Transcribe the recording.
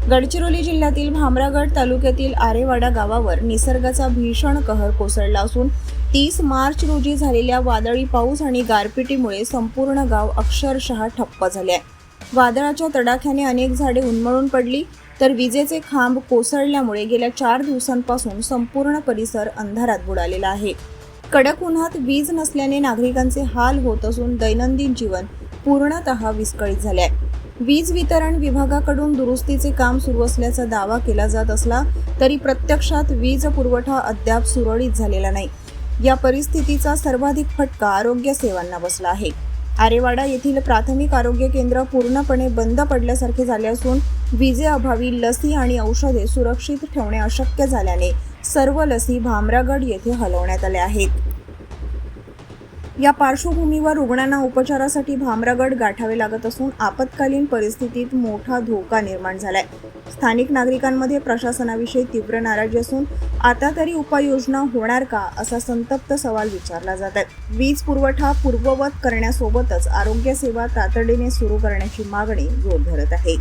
गडचिरोली जिल्ह्यातील भामरागड तालुक्यातील आरेवाडा गावावर निसर्गाचा भीषण कहर कोसळला असून 30 मार्च रोजी झालेल्या वादळी पाऊस आणि गारपिटीमुळे संपूर्ण गाव अक्षरशः ठप्प झाले आहे. वादळाच्या तडाख्याने अनेक झाडे उन्मळून पडली तर विजेचे खांब कोसळल्यामुळे गेल्या 4 दिवसांपासून संपूर्ण परिसर अंधारात बुडालेला आहे. कडक उन्हात वीज नसल्याने नागरिकांचे हाल होत असून दैनंदिन जीवन पूर्णतः विस्कळीत झाले आहे. वीज वितरण विभागाकडून दुरुस्तीचे काम सुरू असल्याचा दावा केला जात असला तरी प्रत्यक्षात वीज पुरवठा अद्याप सुरळीत झालेला नाही. या परिस्थितीचा सर्वाधिक फटका आरोग्य सेवांना बसला आहे. आरेवाडा येथील प्राथमिक आरोग्य केंद्र पूर्णपणे बंद पडल्यासारखे झाले असून विजेअभावी लसी आणि औषधे सुरक्षित ठेवणे अशक्य झाल्याने सर्व लसी भामरागड येथे हलवण्यात आल्या आहेत. या पार्श्वभूमीवर रुग्णांना उपचारासाठी भामरागड गाठावे लागत असून आपत्कालीन परिस्थितीत मोठा धोका निर्माण झालाय. स्थानिक नागरिकांमध्ये प्रशासनाविषयी तीव्र नाराजी असून आता तरी उपाययोजना होणार का असा संतप्त सवाल विचारला जात आहे. वीज पुरवठा पूर्ववत करण्यासोबतच आरोग्य सेवा तातडीने सुरू करण्याची मागणी जोर धरत आहे.